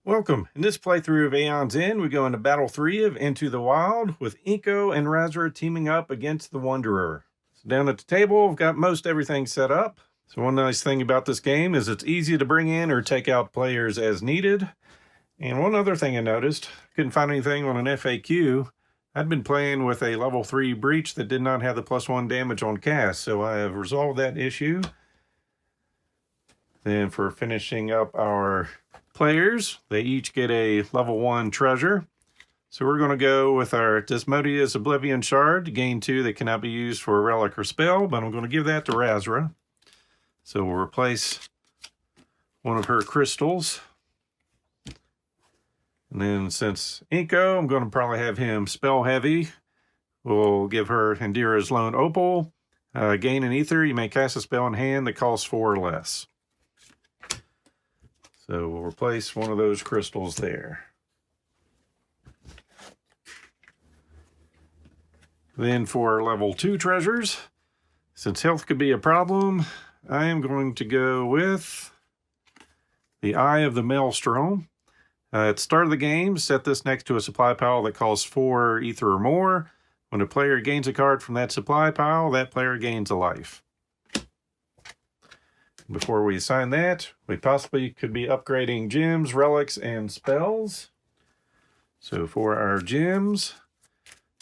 Welcome. In this playthrough of AEONS End, we go into Battle 3 of Into the Wild with INCO and RAZRA teaming up against the Wanderer. So down at the table, we've got most everything set up. So one nice thing about this game is it's easy to bring in or take out players as needed. And one other thing I noticed, couldn't find anything on an FAQ. I'd been playing with a level 3 breach that did not have the +1 damage on cast, so I have resolved that issue. Then for finishing up our players, they each get a level 1 treasure. So we're going to go with our Desmodia's Oblivion Shard to gain 2 that cannot be used for a relic or spell, but I'm going to give that to RAZRA. So we'll replace one of her crystals. And then since INCO, I'm going to probably have him spell heavy. We'll give her Indira's Lone Opal. Gain an ether, you may cast a spell in hand that costs 4 or less. So we'll replace one of those crystals there. Then for level 2 treasures, since health could be a problem, I am going to go with the Eye of the Maelstrom. At the start of the game, set this next to a supply pile that costs 4 ether or more. When a player gains a card from that supply pile, that player gains a life. Before we assign that, we possibly could be upgrading gems, relics, and spells. So for our gems,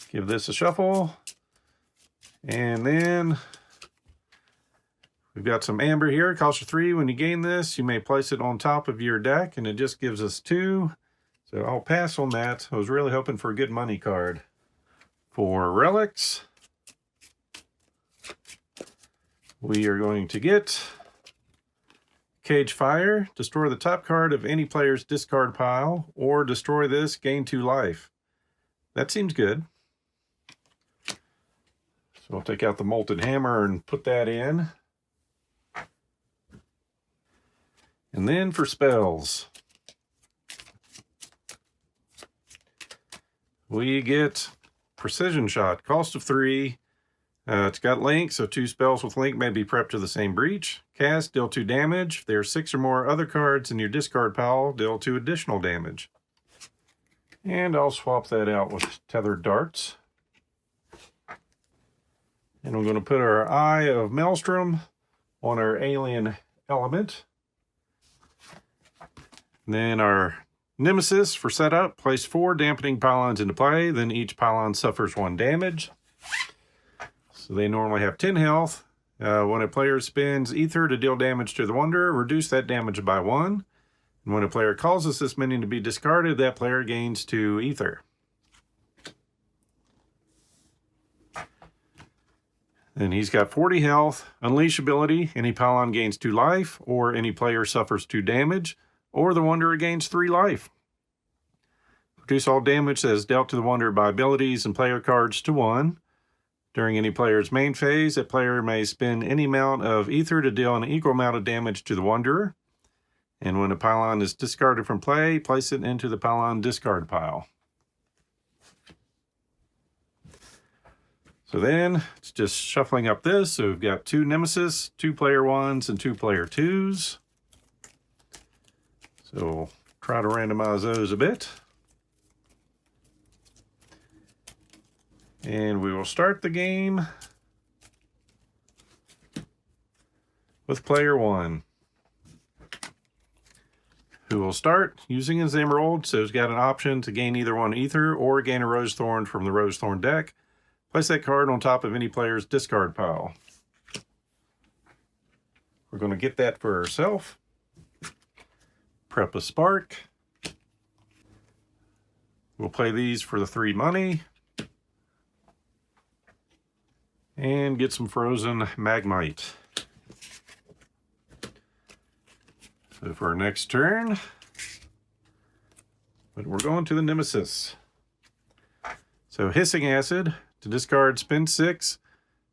give this a shuffle. And then we've got some amber here. It costs you 3. When you gain this, you may place it on top of your deck, and it just gives us 2. So I'll pass on that. I was really hoping for a good money card. For relics, we are going to get Cage Fire. Destroy the top card of any player's discard pile, or destroy this, gain 2 life. That seems good. So I'll take out the Molten Hammer and put that in. And then for spells, we get Precision Shot, cost of 3. It's got link, so 2 spells with link may be prepped to the same breach. Cast, deal 2 damage. If there are 6 or more other cards in your discard pile, deal 2 additional damage. And I'll swap that out with Tethered Darts. And we're going to put our Eye of Maelstrom on our alien element. And then our Nemesis for setup, place 4 dampening pylons into play, then each pylon suffers 1 damage. So they normally have 10 health. When a player spends ether to deal damage to the Wanderer, reduce that damage by 1. And when a player causes this minion to be discarded, that player gains 2 ether. Then he's got 40 health. Unleash ability, any pylon gains 2 life, or any player suffers 2 damage, or the Wanderer gains 3 life. Reduce all damage that is dealt to the Wanderer by abilities and player cards to 1. During any player's main phase, a player may spend any amount of ether to deal an equal amount of damage to the Wanderer. And when a pylon is discarded from play, place it into the pylon discard pile. So then, it's just shuffling up this. So we've got 2 Nemesis, 2 player 1s, and 2 player 2s. So we'll try to randomize those a bit. And we will start the game with player 1, who will start using his emerald. So he's got an option to gain either 1 ether or gain a rose thorn from the rose thorn deck. Place that card on top of any player's discard pile. We're going to get that for ourselves. Prep a spark. We'll play these for the 3 money. And get some frozen magmite. So for our next turn, but we're going to the Nemesis. So Hissing Acid, to discard, spend 6.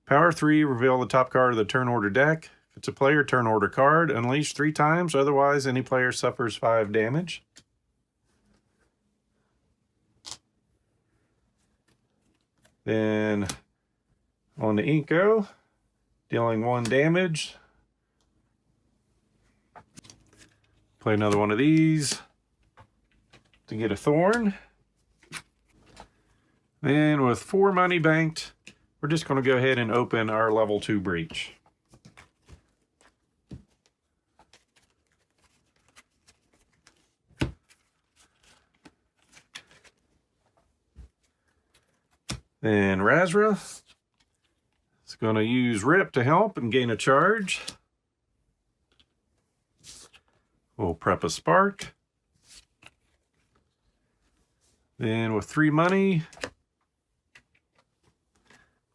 Power 3, reveal the top card of the turn order deck. If it's a player turn order card, unleash 3 times, otherwise any player suffers 5 damage. Then on the INCO, dealing 1 damage. Play another one of these. to get a thorn. Then with 4 money banked, we're just going to go ahead and open our level 2 breach. Then RAZRA is going to use RIP to help and gain a charge. We'll prep a spark. Then with 3 money,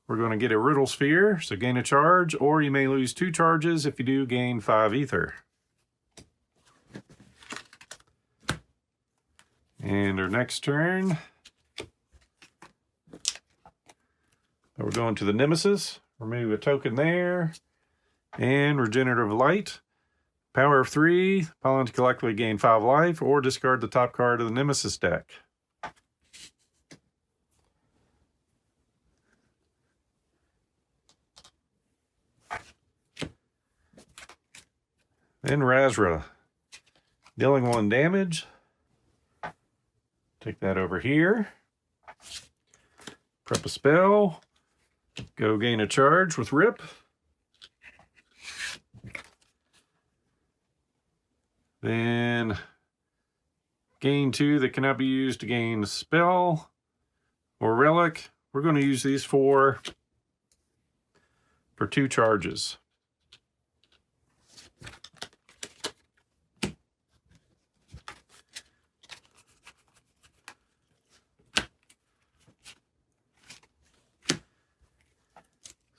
we're going to get a riddle sphere, so gain a charge, or you may lose 2 charges. If you do, gain 5 ether. And our next turn, we're going to the Nemesis. Remove a token there. And Regenerative Light. Power of 3. Paladins collectively gain 5 life, or discard the top card of the Nemesis deck. Then RAZRA, dealing 1 damage. Take that over here. Prep a spell. Go gain a charge with RIP. Then gain 2 that cannot be used to gain a spell or relic. We're going to use these 4 for 2 charges.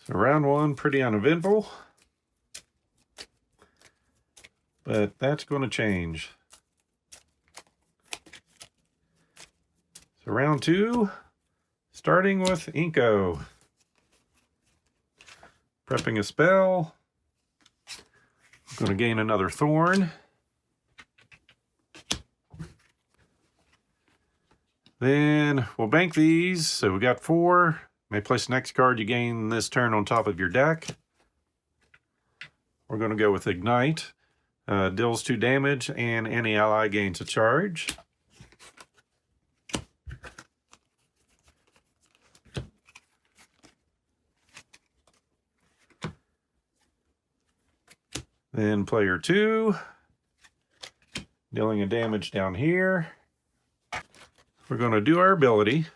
So round 1, pretty uneventful, but that's going to change. So round 2, starting with INCO. Prepping a spell. Going to gain another thorn. Then we'll bank these. So we got 4. May place the next card you gain this turn on top of your deck. We're going to go with Ignite. Deals 2 damage, and any ally gains a charge. Then player 2, dealing a damage down here. We're going to do our ability.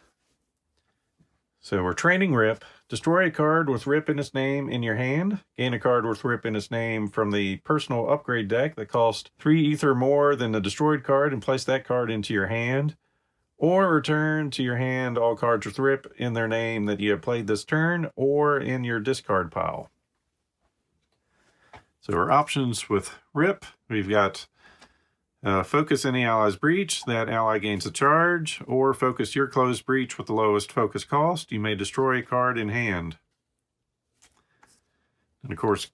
So we're training RIP. Destroy a card with RIP in its name in your hand. Gain a card with RIP in its name from the personal upgrade deck that costs 3 ether more than the destroyed card, and place that card into your hand. Or return to your hand all cards with RIP in their name that you have played this turn, or in your discard pile. So our options with RIP, we've got focus any ally's breach, that ally gains a charge, or focus your closed breach with the lowest focus cost. You may destroy a card in hand. And of course,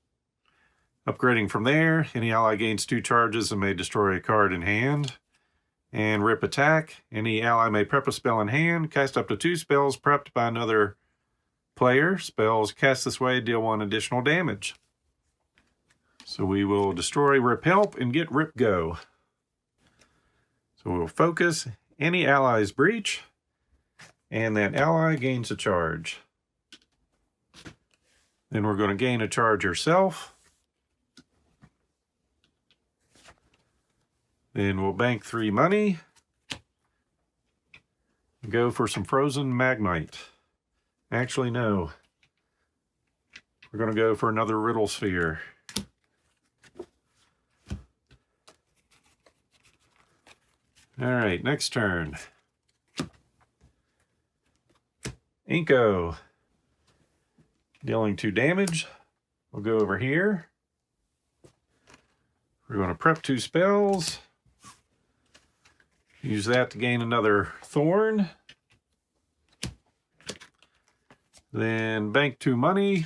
upgrading from there, any ally gains 2 charges and may destroy a card in hand. And RIP attack, any ally may prep a spell in hand, cast up to 2 spells prepped by another player. Spells cast this way deal 1 additional damage. So we will destroy RIP help and get RIP go. So we'll focus any ally's breach, and that ally gains a charge. Then we're going to gain a charge yourself. Then we'll bank 3 money. Go for some frozen Magmite. Actually, no. We're going to go for another riddle sphere. All right, next turn. INCO. Dealing 2 damage. We'll go over here. We're going to prep 2 spells. Use that to gain another thorn. Then bank 2 money.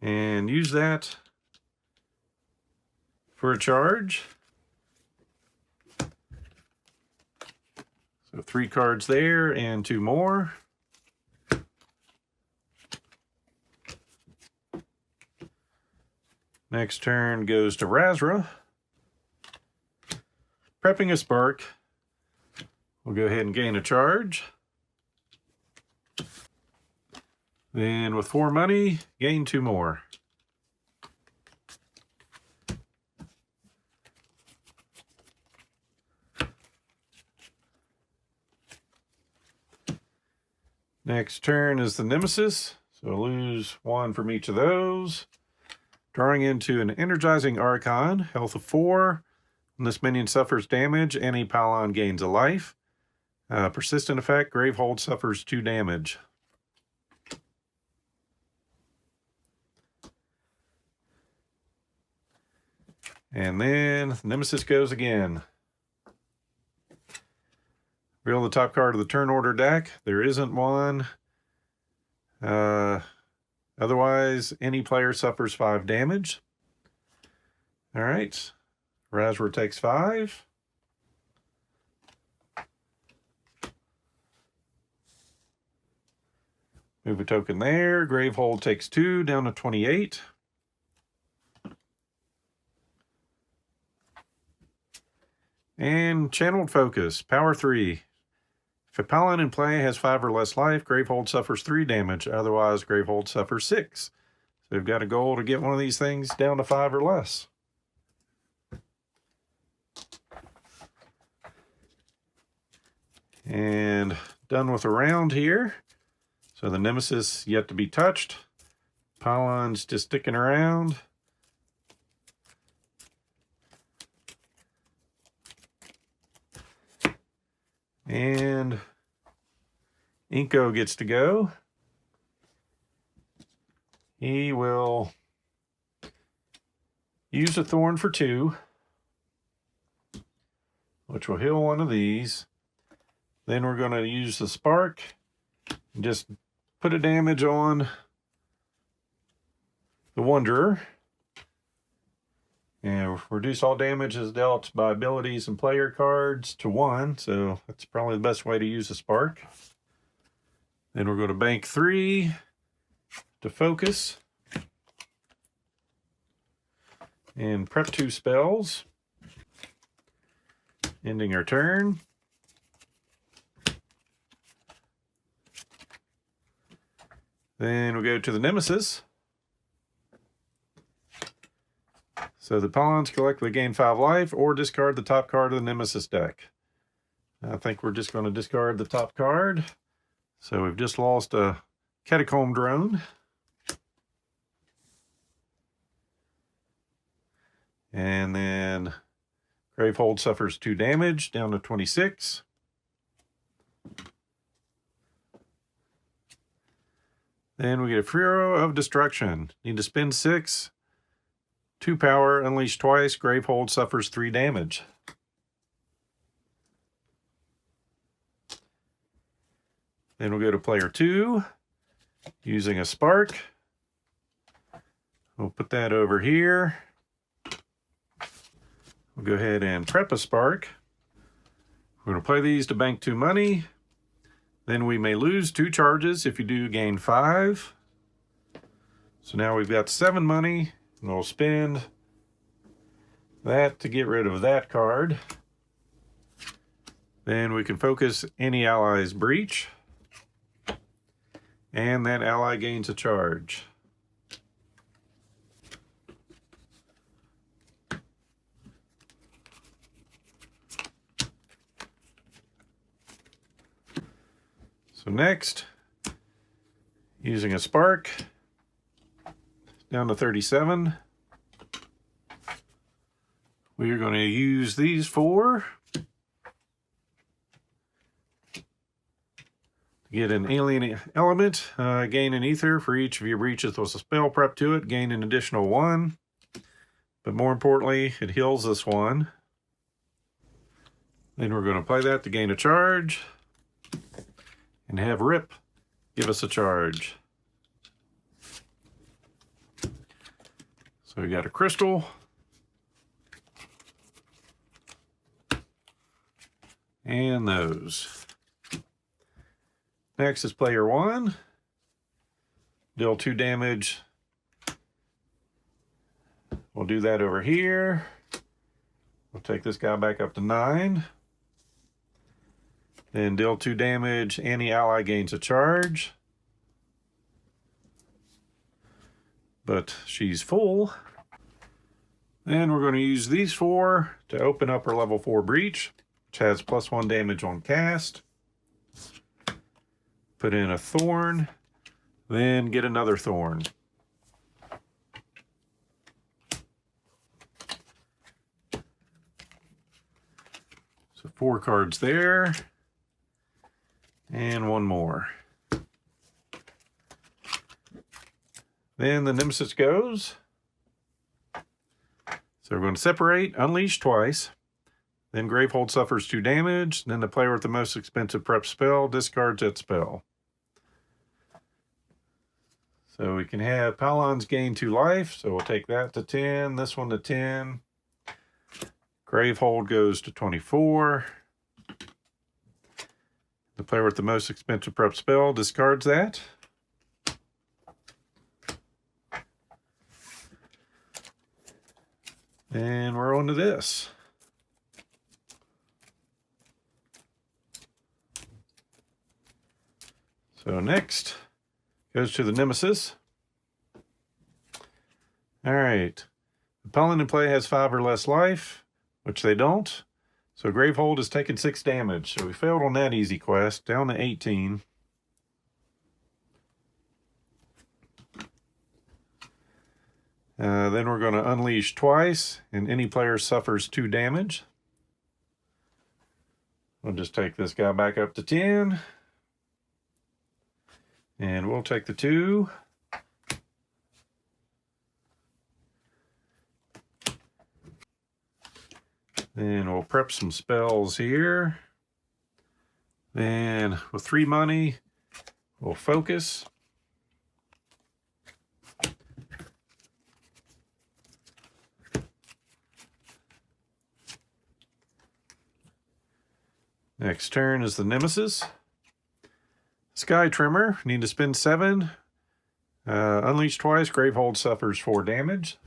And use that for a charge. So 3 cards there and 2 more. Next turn goes to RAZRA. Prepping a spark. We'll go ahead and gain a charge. Then with 4 money, gain 2 more. Next turn is the Nemesis, so lose 1 from each of those. Drawing into an Energizing Archon, health of 4. When this minion suffers damage, any pylon gains a life. Persistent effect, Gravehold suffers 2 damage. And then Nemesis goes again. Reveal the top card of the turn order deck. There isn't one. Otherwise, any player suffers 5 damage. All right. RAZRA takes 5. Move a token there. Gravehold takes 2, down to 28. And Channeled Focus, power 3. If a pylon in play has 5 or less life, Gravehold suffers 3 damage. Otherwise, Gravehold suffers 6. So we've got a goal to get one of these things down to 5 or less. And done with a round here. So the Nemesis yet to be touched. Pylon's just sticking around. And INCO gets to go. He will use a thorn for 2, which will heal one of these. Then we're going to use the spark and just put a damage on the Wanderer. And reduce all damages dealt by abilities and player cards to 1. So that's probably the best way to use a spark. Then we're going to bank 3 to focus. And prep 2 spells. Ending our turn. Then we'll go to the Nemesis. So the pylons collectively gain 5 life or discard the top card of the Nemesis deck. I think we're just going to discard the top card. So we've just lost a Catacomb Drone. And then Gravehold suffers 2 damage, down to 26. Then we get a Furor of Destruction. Need to spend 6. 2 power, unleash twice. Gravehold suffers 3 damage. Then we'll go to player 2, using a spark. We'll put that over here. We'll go ahead and prep a spark. We're going to play these to bank 2 money. Then we may lose 2 charges. If you do, gain 5. So now we've got 7 money. And we'll spend that to get rid of that card. Then we can focus any ally's breach. And that ally gains a charge. So next, using a spark, down to 37. We are going to use these 4 to get an alien element. Gain an ether for each of your breaches with a spell prep to it. Gain an additional 1. But more importantly, it heals this one. Then we're going to play that to gain a charge. And have Rip give us a charge. So we got a crystal. And those. Next is player 1. Deal 2 damage. We'll do that over here. We'll take this guy back up to 9. Then deal 2 damage. Any ally gains a charge. But she's full. Then we're going to use these 4 to open up her level 4 breach, which has +1 damage on cast. Put in a thorn, then get another thorn. So 4 cards there, and 1 more. Then the Nemesis goes. So we're going to separate, unleash twice. Then Gravehold suffers 2 damage. Then the player with the most expensive prep spell discards that spell. So we can have Paladins gain 2 life. So we'll take that to 10, this one to 10. Gravehold goes to 24. The player with the most expensive prep spell discards that. And we're on to this. So next goes to the Nemesis. All right. The Paladin in play has 5 or less life, which they don't. So Gravehold has taken 6 damage. So we failed on that easy quest, down to 18. Then we're going to unleash twice, and any player suffers 2 damage. We'll just take this guy back up to 10. And we'll take the 2. Then we'll prep some spells here. Then with 3 money, we'll focus. Next turn is the Nemesis. Sky Trimmer, need to spend 7. Unleash twice, Gravehold suffers 4 damage.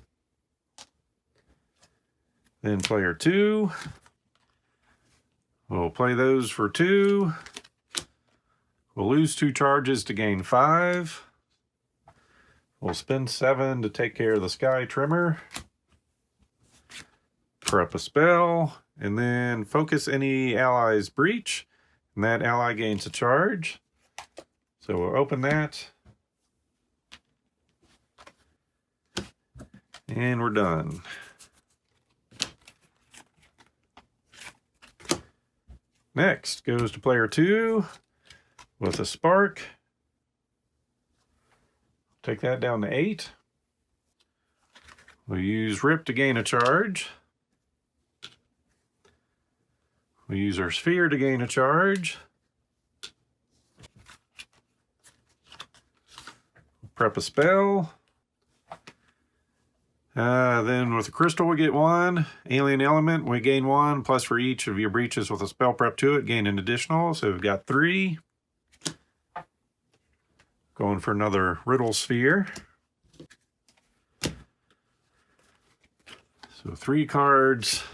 Then player 2. We'll play those for 2. We'll lose 2 charges to gain 5. We'll spend 7 to take care of the Sky Trimmer. Prep a spell. And then focus any ally's breach, and that ally gains a charge. So we'll open that. And we're done. Next goes to player 2 with a spark. Take that down to 8. We'll use Rip to gain a charge. We use our sphere to gain a charge. Prep a spell. Then with the crystal we get 1. Alien element, we gain 1. Plus for each of your breaches with a spell prep to it, gain an additional. So we've got 3. Going for another riddle sphere. So 3 cards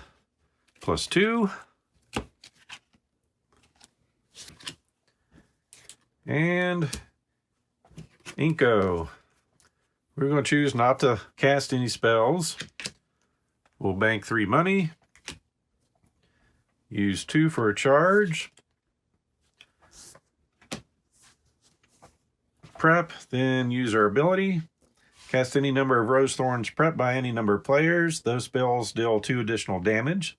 plus 2. And Inco. We're going to choose not to cast any spells. We'll bank 3 money. Use 2 for a charge. Prep, then use our ability. Cast any number of Rose Thorns prep by any number of players. Those spells deal 2 additional damage.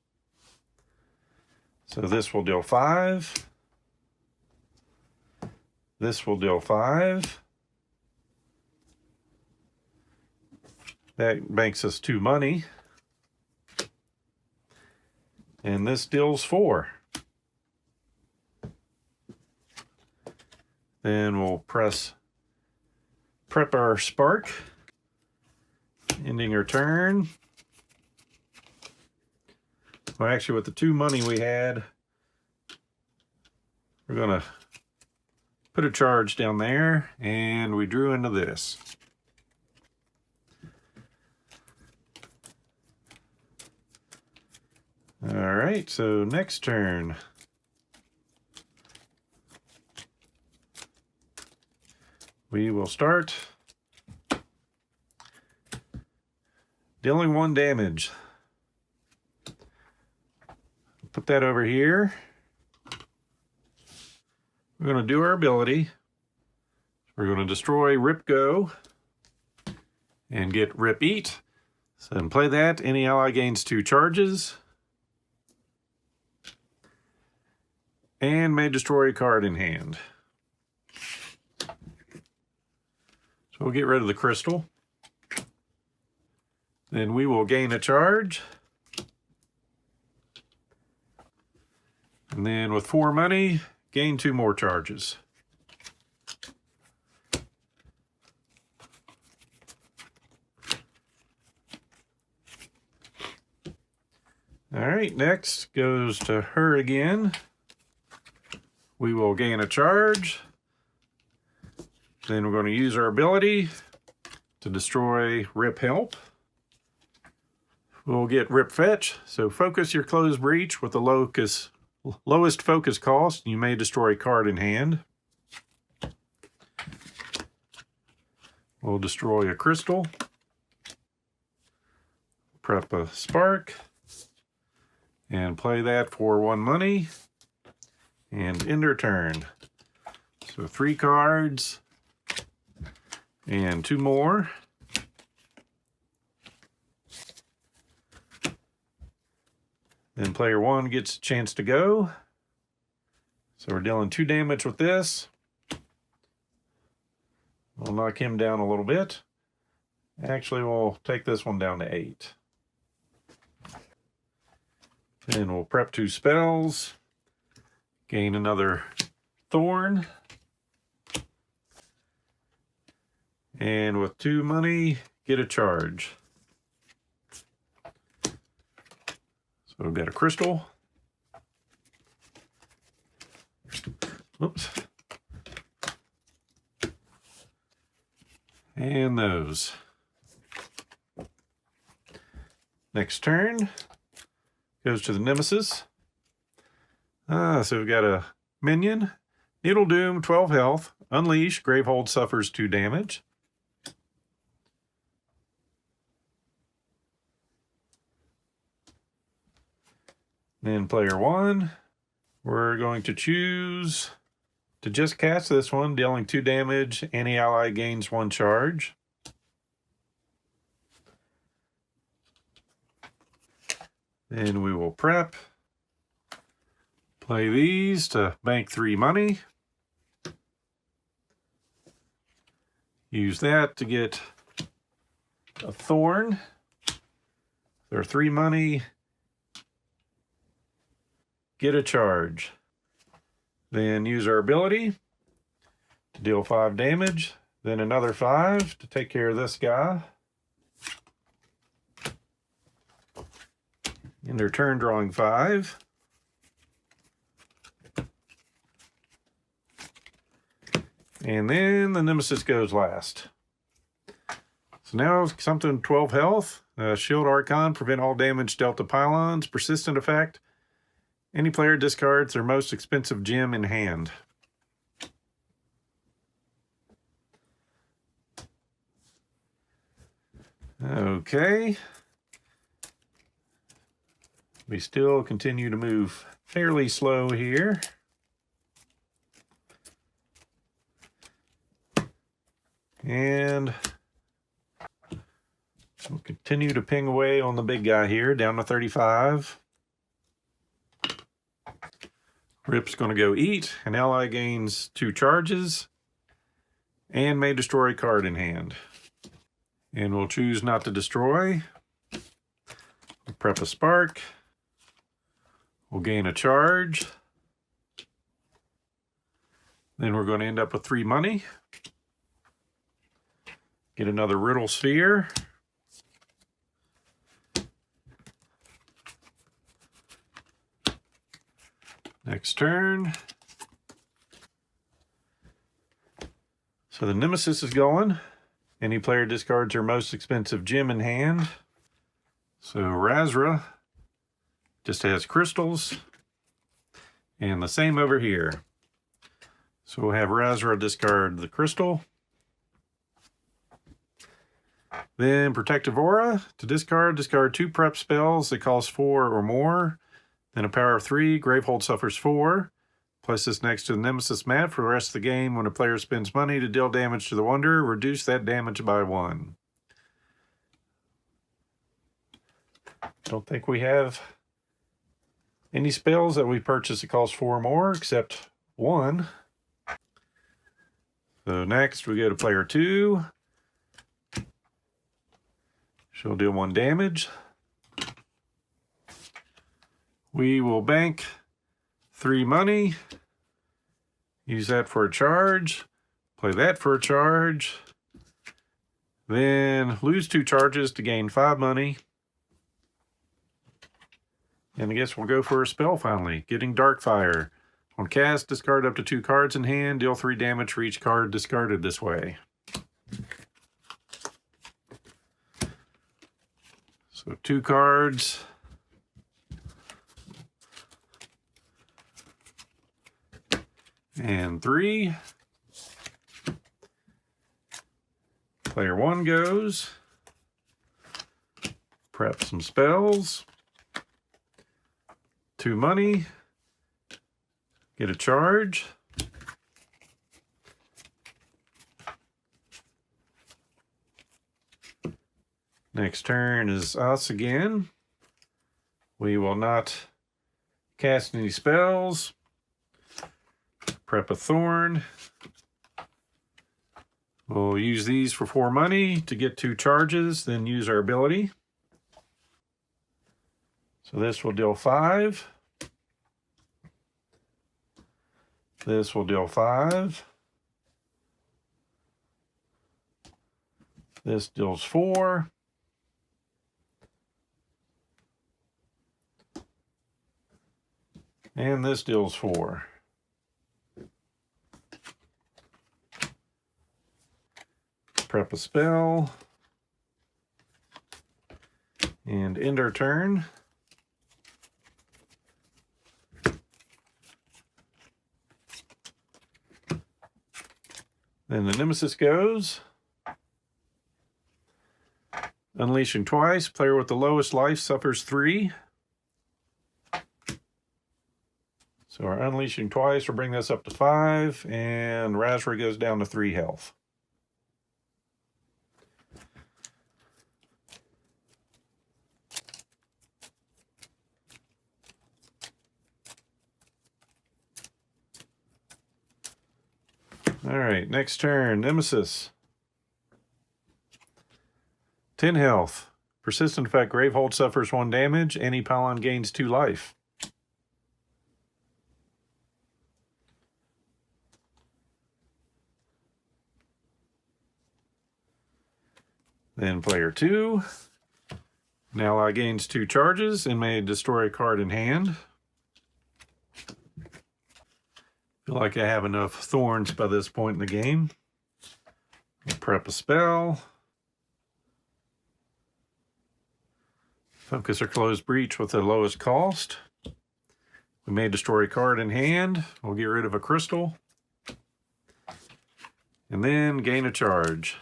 So this will deal 5. This will deal 5. That banks us 2 money. And this deals 4. Then we'll prep our spark, ending our turn. Well, actually, with the 2 money we had, we're going to put a charge down there, and we drew into this. All right, so next turn. we will start dealing 1 damage. Put that over here. We're going to do our ability. We're going to destroy Rip Go and get Rip Eat. So then play that. Any ally gains 2 charges. And may destroy a card in hand. So we'll get rid of the crystal. Then we will gain a charge. And then with 4 money, gain 2 more charges. All right, next goes to her again. We will gain a charge. Then we're going to use our ability to destroy Rip Help. We'll get Rip Fetch. So focus your closed breach with the lowest focus cost. You may destroy a card in hand. We'll destroy a crystal. Prep a spark. And play that for 1 money. And end her turn. So 3 cards. And 2 more. Then player 1 gets a chance to go. So we're dealing 2 damage with this. We'll knock him down a little bit. Actually, we'll take this one down to 8. Then we'll prep 2 spells. Gain another Thorn. And with 2 money, get a charge. So we've got a crystal. Oops. And those. Next turn goes to the Nemesis. So we've got a minion. Needle Doom, 12 health. Unleash. Gravehold suffers 2 damage. Then player 1, we're going to choose to just cast this one, dealing 2 damage. Any ally gains 1 charge. Then we will prep. Play these to bank 3 money. Use that to get a Thorn. There are 3 money. Get a charge. Then use our ability to deal 5 damage. Then another 5 to take care of this guy. In their turn, drawing 5. And then the Nemesis goes last. So now something 12 health. Shield Archon, prevent all damage dealt to pylons. Persistent effect. Any player discards their most expensive gem in hand. Okay. We still continue to move fairly slow here. And we'll continue to ping away on the big guy here, down to 35. Rip's going to go eat. An ally gains 2 charges and may destroy a card in hand. And we'll choose not to destroy. We'll prep a spark. We'll gain a charge. Then we're going to end up with 3 money. Get another Riddle Sphere. Next turn. So the Nemesis is going. Any player discards their most expensive gem in hand. So RAZRA just has crystals. And the same over here. So we'll have RAZRA discard the crystal. Then Protective Aura. To discard 2 prep spells that cost 4 or more. Then a power of 3, Gravehold suffers 4. Place this next to the Nemesis mat for the rest of the game. When a player spends money to deal damage to the Wanderer, reduce that damage by 1. Don't think we have any spells that we purchased that cost 4 or more, except 1. So next we go to player 2. She'll deal 1 damage. We will bank 3 money. Use that for a charge. Play that for a charge. Then lose 2 charges to gain 5 money. And I guess we'll go for a spell finally. Getting Darkfire. On cast, discard up to 2 cards in hand. Deal 3 damage for each card discarded this way. So 2 cards. And 3. Player 1 goes. Prep some spells. 2 money. Get a charge. Next turn is us again. We will not cast any spells. Prep a Thorn. We'll use these for 4 money to get 2 charges, then use our ability. So this will deal 5. This will deal 5. This deals 4. And this deals 4. Prep a spell. And end our turn. Then the Nemesis goes. Unleashing twice. Player with the lowest life suffers 3. So our unleashing twice will bring this up to 5, and RAZRA goes down to 3 health. All right, next turn, Nemesis. 10 health. Persistent effect, Gravehold suffers 1 damage. Any pylon gains 2 life. Then player 2. An ally gains 2 charges and may destroy a card in hand. Feel like I have enough thorns by this point in the game. I'll prep a spell. Focus or close breach with the lowest cost. We may destroy a card in hand. We'll get rid of a crystal. And then gain a charge.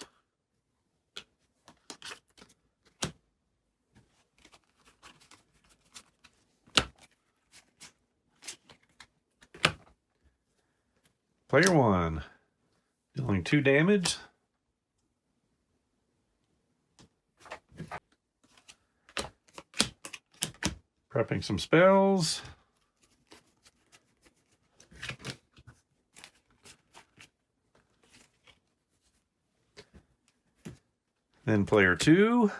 Player 1, dealing 2 damage. Prepping some spells. Then player 2,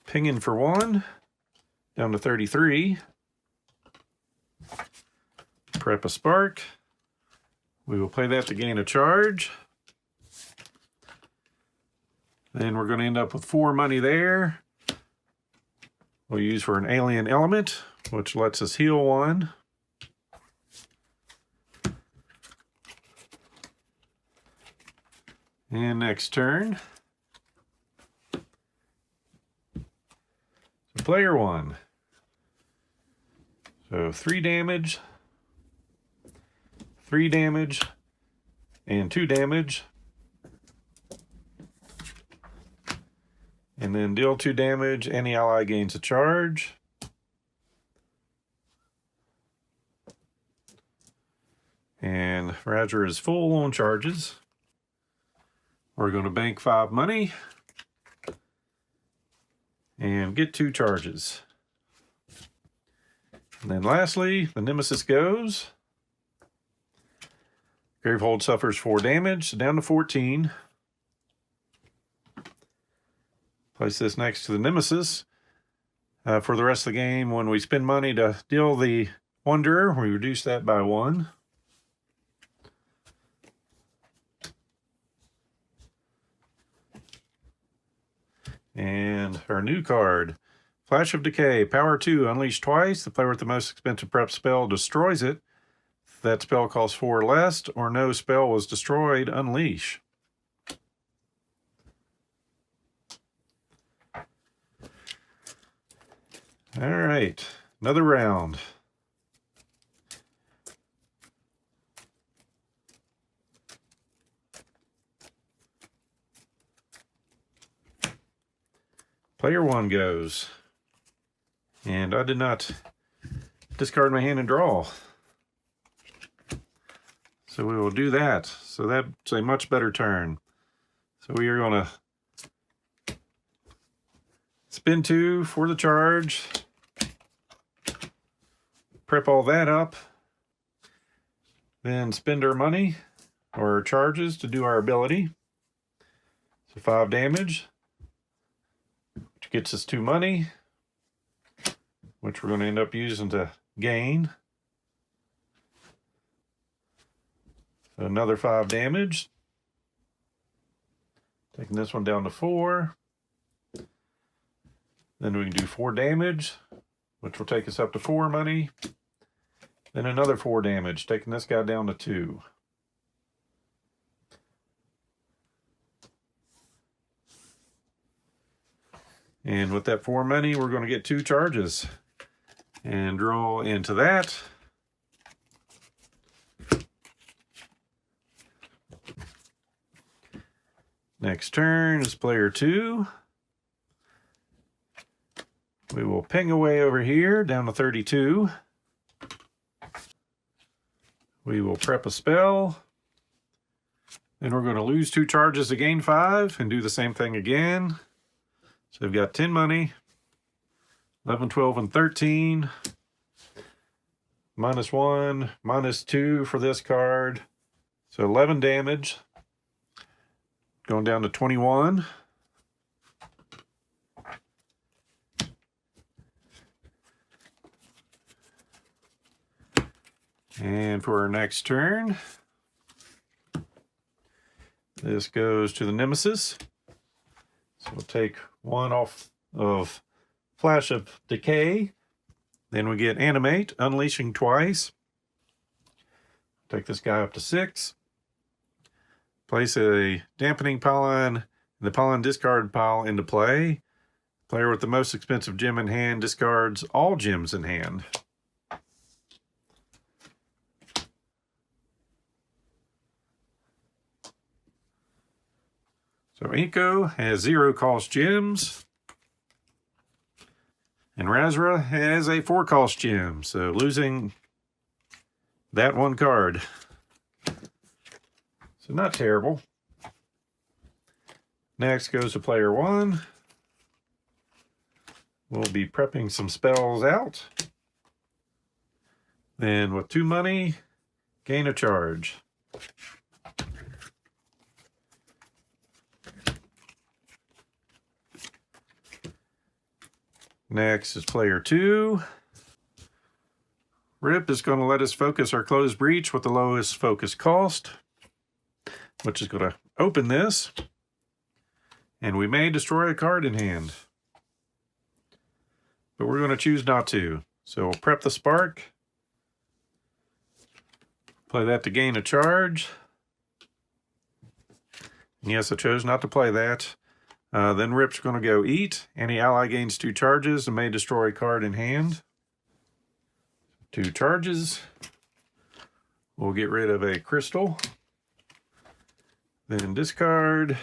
pinging for 1, down to 33. Prep a spark. We will play that to gain a charge. Then we're going to end up with 4 money there. We'll use for an alien element, which lets us heal 1. And next turn. So player 1. So 3 damage. 3 damage, and 2 damage. And then deal 2 damage. Any ally gains a charge. And RAZRA is full on charges. We're going to bank 5 money and get 2 charges. And then lastly, the Nemesis goes. Gravehold suffers 4 damage, so down to 14. Place this next to the Nemesis. For the rest of the game, when we spend money to deal the Wanderer, we reduce that by 1. And our new card, Flash of Decay, Power 2, unleashed twice. The player with the most expensive prep spell destroys it. If that spell costs 4 or less, or no spell was destroyed, unleash. All right, another round. Player 1 goes. And I did not discard my hand and draw. So we will do that. So that's a much better turn. So we are going to spin 2 for the charge. Prep all that up. Then spend our money or charges to do our ability. So 5 damage. Which gets us 2 money. Which we're going to end up using to gain. So another 5 damage. Taking this one down to 4. Then we can do 4 damage, which will take us up to 4 money. Then another 4 damage, taking this guy down to 2. And with that 4 money, we're going to get 2 charges. And draw into that. Next turn is player 2. We will ping away over here down to 32. We will prep a spell. Then we're going to lose 2 charges to gain 5 and do the same thing again. So we've got 10 money, 11, 12, and 13. -1, -2 for this card. So 11 damage. Going down to 21. And for our next turn, this goes to the Nemesis. So we'll take 1 off of Flash of Decay. Then we get Animate, unleashing twice. Take this guy up to 6. Place a dampening pile in the pile discard pile into play. Player with the most expensive gem in hand discards all gems in hand. So INCO has 0 cost gems. And RAZRA has a 4 cost gem. So losing that 1 card. So not terrible. Next goes to player 1. We'll be prepping some spells out. Then with 2 money, gain a charge. Next is player 2. Rip is going to let us focus our closed breach with the lowest focus cost, which is going to open this. And we may destroy a card in hand. But we're going to choose not to. So we'll prep the spark. Play that to gain a charge. And yes, I chose not to play that. Then Rip's going to go eat. Any ally gains 2 charges and may destroy a card in hand. 2 charges. We'll get rid of a crystal. Then discard.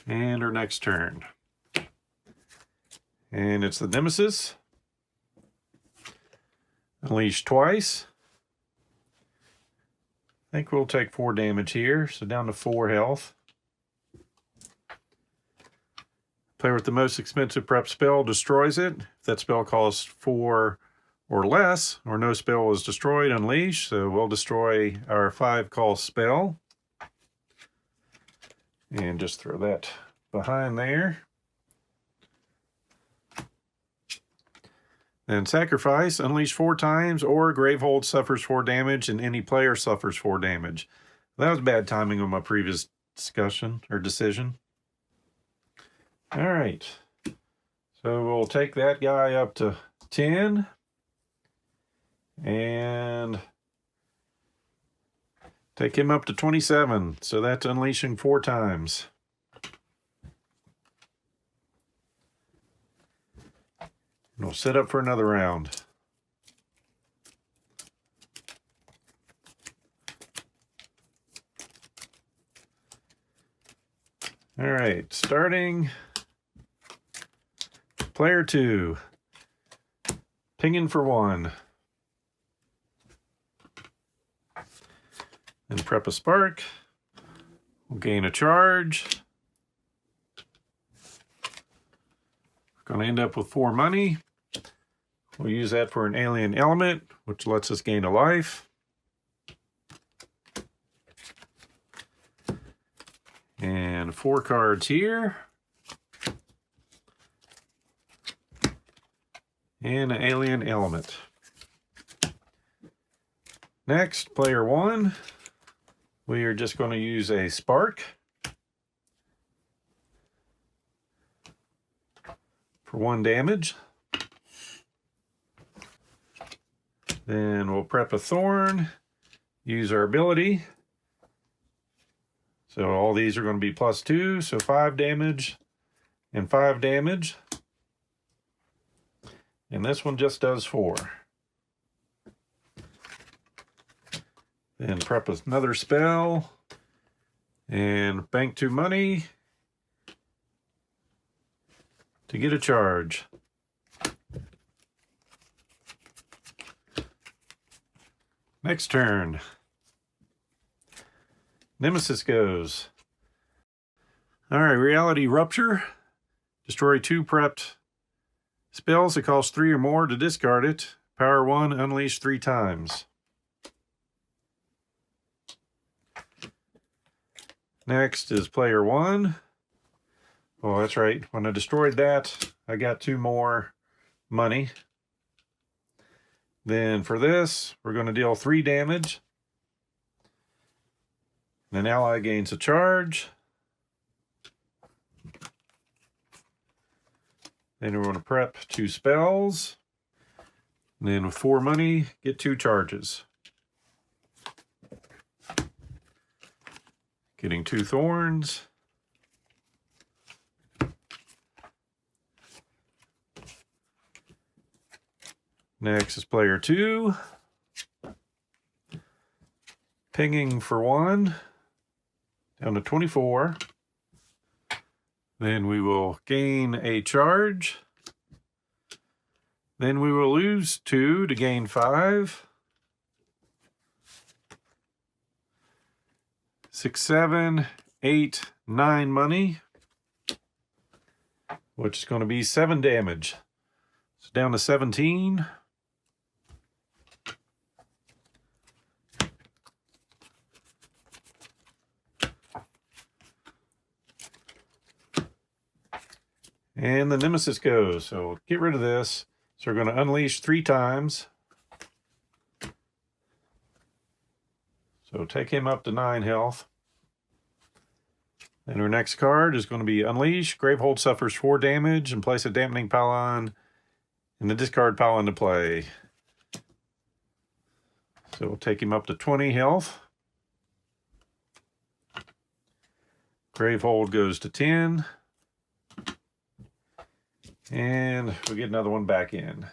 And our next turn. And it's the Nemesis. Unleash twice. I think we'll take 4 damage here, so down to 4 health. Player with the most expensive prep spell destroys it. If that spell costs 4 or less, or no spell is destroyed, unleash. So we'll destroy our 5 cost spell. And just throw that behind there. Then sacrifice, unleash 4 times, or Gravehold suffers 4 damage and any player suffers 4 damage. That was bad timing on my previous discussion or decision. All right. So we'll take that guy up to 10. And take him up to 27. So that's unleashing 4 times. And we'll set up for another round. All right, starting player 2. Pinging for 1. And prep a spark. We'll gain a charge. We're going to end up with 4 money. We'll use that for an alien element, which lets us gain a life. And 4 cards here. And an alien element. Next, player 1. We are just going to use a spark for 1 damage. Then we'll prep a thorn, use our ability. So all these are going to be +2, so 5 damage and 5 damage. And this one just does 4. Then prep another spell and bank 2 money to get a charge. Next turn. Nemesis goes. All right, Reality Rupture. Destroy 2 prepped spells that cost 3 or more to discard it. Power 1, unleash 3 times. Next is player 1. Oh, that's right. When I destroyed that, I got 2 more money. Then for this, we're going to deal 3 damage. An ally gains a charge. Then we're going to prep 2 spells. And then with 4 money, get 2 charges. Getting 2 thorns. Next is player 2. Pinging for 1. Down to 24. Then we will gain a charge. Then we will lose 2 to gain 5. 6, 7, 8, 9 money, which is going to be 7 damage. So down to 17. And the Nemesis goes. So get rid of this. So we're going to unleash 3 times. So take him up to 9 health. And our next card is going to be Unleash. Gravehold suffers 4 damage and place a dampening pylon in the discard pile into play. So we'll take him up to 20 health. Gravehold goes to 10. And we get another one back in.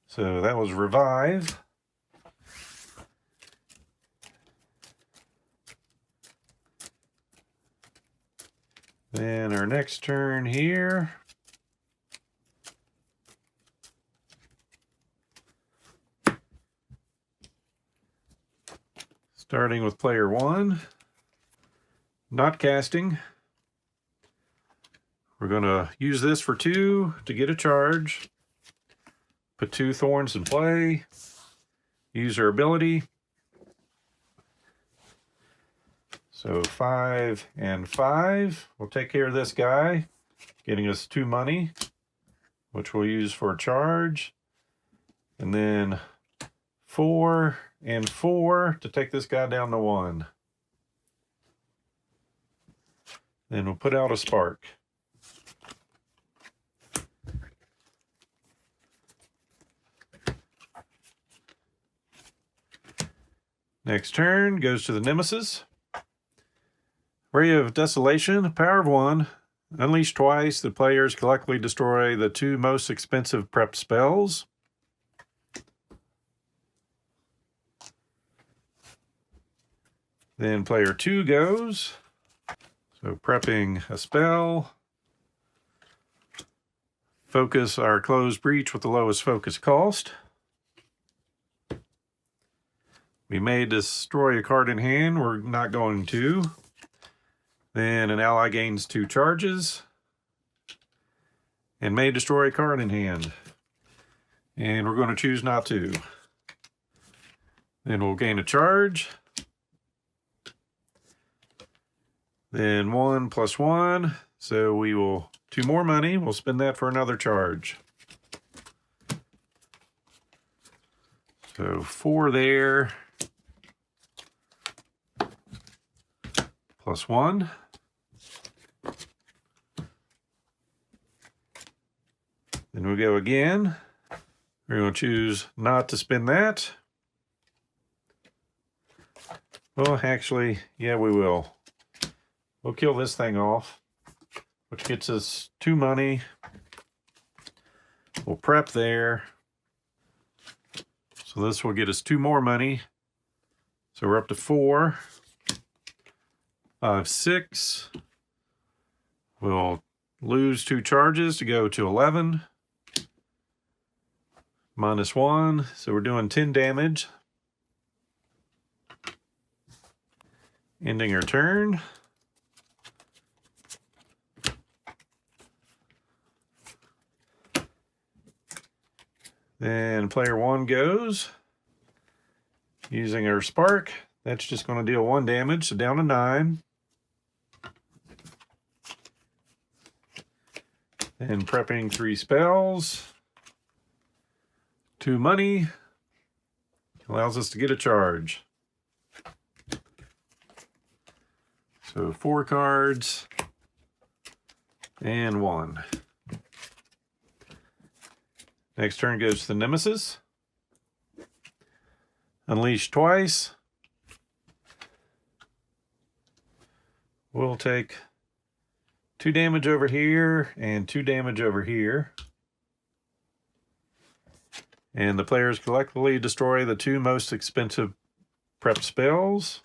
So that was Revive. Then our next turn here. Starting with player 1. Not casting. We're going to use this for 2 to get a charge. Put 2 thorns in play. Use our ability. So 5 and 5. We'll take care of this guy, getting us 2 money, which we'll use for a charge. And then 4 and 4 to take this guy down to 1. Then we'll put out a spark. Next turn goes to the Nemesis. Ray of Desolation, power of 1. Unleash twice. The players collectively destroy the 2 most expensive prep spells. Then player 2 goes. So prepping a spell. Focus our closed breach with the lowest focus cost. We may destroy a card in hand. We're not going to. Then an ally gains 2 charges. And may destroy a card in hand. And we're going to choose not to. Then we'll gain a charge. Then 1 plus 1. So we will 2 more money. We'll spend that for another charge. So 4 there. Plus 1. Then we'll go again. We're going to choose not to spend that. Well, actually, yeah, we will. We'll kill this thing off, which gets us 2 money. We'll prep there. So this will get us 2 more money. So we're up to 4. 5, 6. We'll lose 2 charges to go to 11. Minus 1. So we're doing 10 damage. Ending our turn. Then player 1 goes. Using our spark. That's just going to deal 1 damage, so down to 9. And prepping 3 spells. 2 money. Allows us to get a charge. So 4 cards. And 1. Next turn goes to the Nemesis. Unleash twice. We'll take 2 damage over here and 2 damage over here. And the players collectively destroy the 2 most expensive prep spells.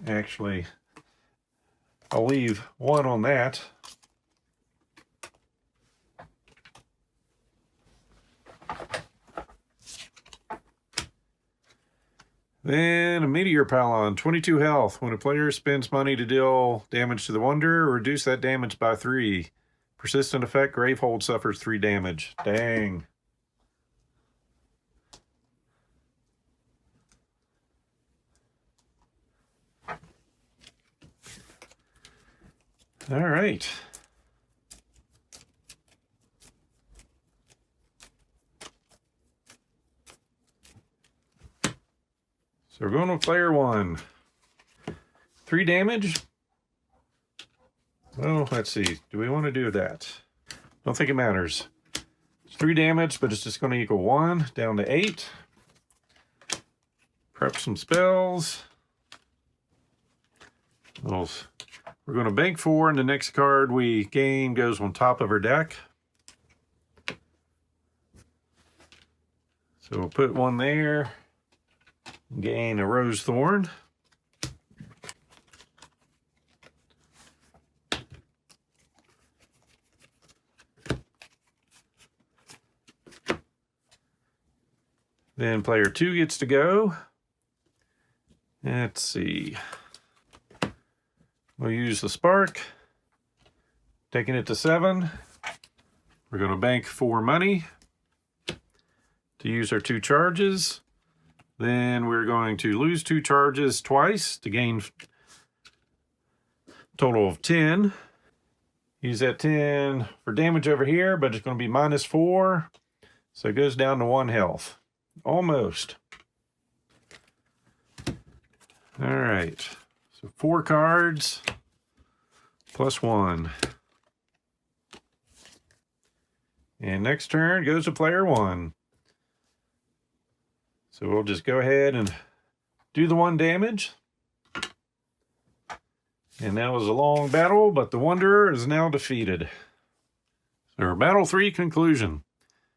Actually, I'll leave 1 on that. Then a Meteor Pylon, 22 health. When a player spends money to deal damage to the Wanderer, reduce that damage by 3. Persistent effect, Gravehold suffers 3 damage. Dang. All right. So we're going with player 1. 3 damage. Well, let's see. Do we want to do that? Don't think it matters. It's 3 damage, but it's just going to equal 1 down to 8. Prep some spells. We're going to bank 4, and the next card we gain goes on top of our deck. So we'll put 1 there. Gain a Rose Thorn. Then player 2 gets to go. Let's see. We'll use the spark. Taking it to 7. We're going to bank 4 money to use our 2 charges. Then we're going to lose 2 charges twice to gain a total of 10. Use that 10 for damage over here, but it's going to be -4. So it goes down to 1 health. Almost. All right. So 4 cards plus 1. And next turn goes to player 1. So we'll just go ahead and do the 1 damage. And that was a long battle, but the Wanderer is now defeated. So our battle 3 conclusion.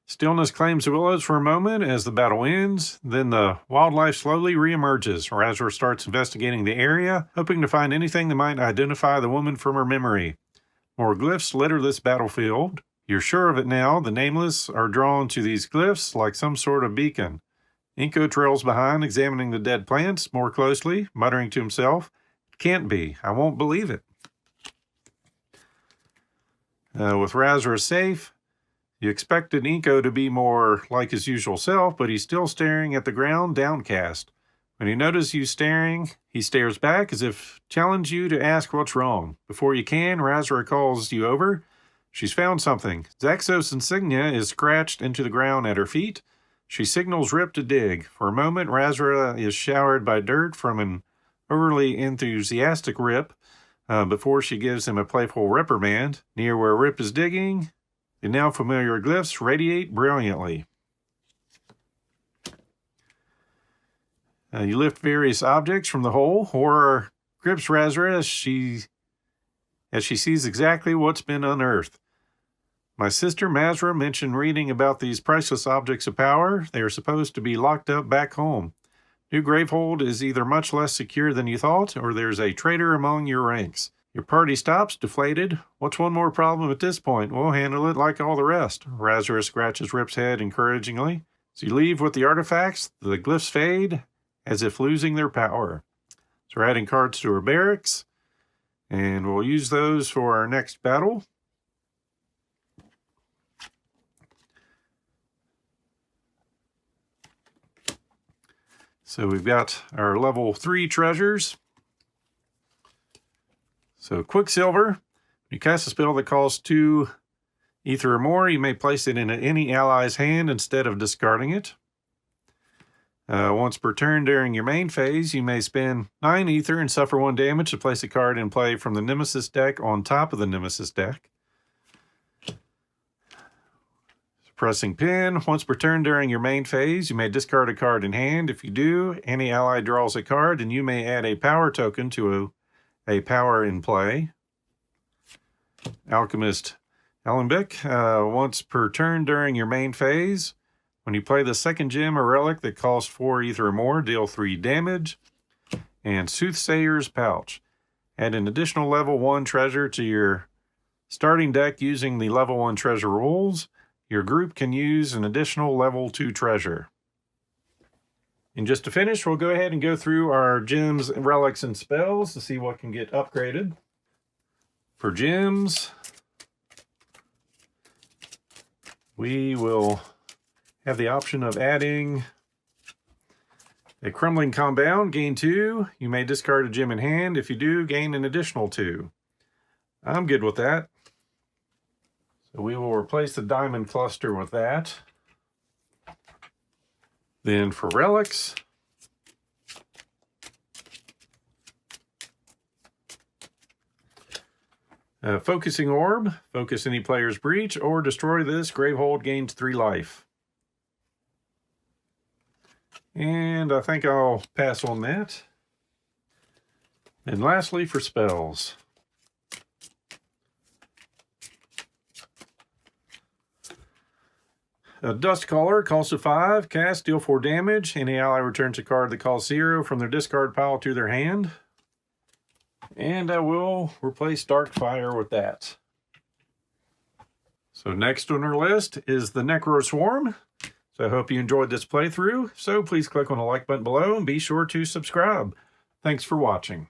Stillness claims the willows for a moment as the battle ends. Then the wildlife slowly reemerges. RAZRA starts investigating the area, hoping to find anything that might identify the woman from her memory. More glyphs litter this battlefield. You're sure of it now. The nameless are drawn to these glyphs like some sort of beacon. Inco trails behind, examining the dead plants more closely, muttering to himself, "Can't be. I won't believe it." With RAZRA safe, you expected Inco to be more like his usual self, but he's still staring at the ground, downcast. When he notices you staring, he stares back as if challenge you to ask what's wrong. Before you can, RAZRA calls you over. She's found something. Zaxos' insignia is scratched into the ground at her feet. She signals Rip to dig. For a moment, RAZRA is showered by dirt from an overly enthusiastic Rip before she gives him a playful reprimand. Near where Rip is digging, the now familiar glyphs radiate brilliantly. You lift various objects from the hole. Horror grips RAZRA as she sees exactly what's been unearthed. My sister Mazra mentioned reading about these priceless objects of power. They are supposed to be locked up back home. New Gravehold is either much less secure than you thought, or there's a traitor among your ranks. Your party stops, deflated. What's one more problem at this point? We'll handle it like all the rest. RAZRA scratches Rip's head encouragingly. As you leave with the artifacts, the glyphs fade, as if losing their power. So we're adding cards to our barracks, and we'll use those for our next battle. So we've got our level 3 treasures. So Quicksilver, when you cast a spell that costs 2 ether or more, you may place it in any ally's hand instead of discarding it. Once per turn during your main phase, you may spend 9 ether and suffer 1 damage to place a card in play from the Nemesis deck on top of the Nemesis deck. Pressing pin. Once per turn during your main phase, you may discard a card in hand. If you do, any ally draws a card, and you may add a power token to a power in play. Alchemist Alembic. Once per turn during your main phase, when you play the second gem or relic that costs 4 ether or more, deal 3 damage. And Soothsayer's Pouch. Add an additional level 1 treasure to your starting deck using the level 1 treasure rules. Your group can use an additional level 2 treasure. And just to finish, we'll go ahead and go through our gems, relics, and spells to see what can get upgraded. For gems, we will have the option of adding a Crumbling Compound, gain 2. You may discard a gem in hand. If you do, gain an additional 2. I'm good with that. So we will replace the diamond cluster with that. Then for relics, Focusing Orb, focus any player's breach or destroy this. Gravehold gains 3 life. And I think I'll pass on that. And lastly, for spells. A Dust Caller, costs a 5, cast, deal 4 damage. Any ally returns a card that costs 0 from their discard pile to their hand. And I will replace Darkfire with that. So next on our list is the Necro Swarm. So I hope you enjoyed this playthrough. So please click on the like button below and be sure to subscribe. Thanks for watching.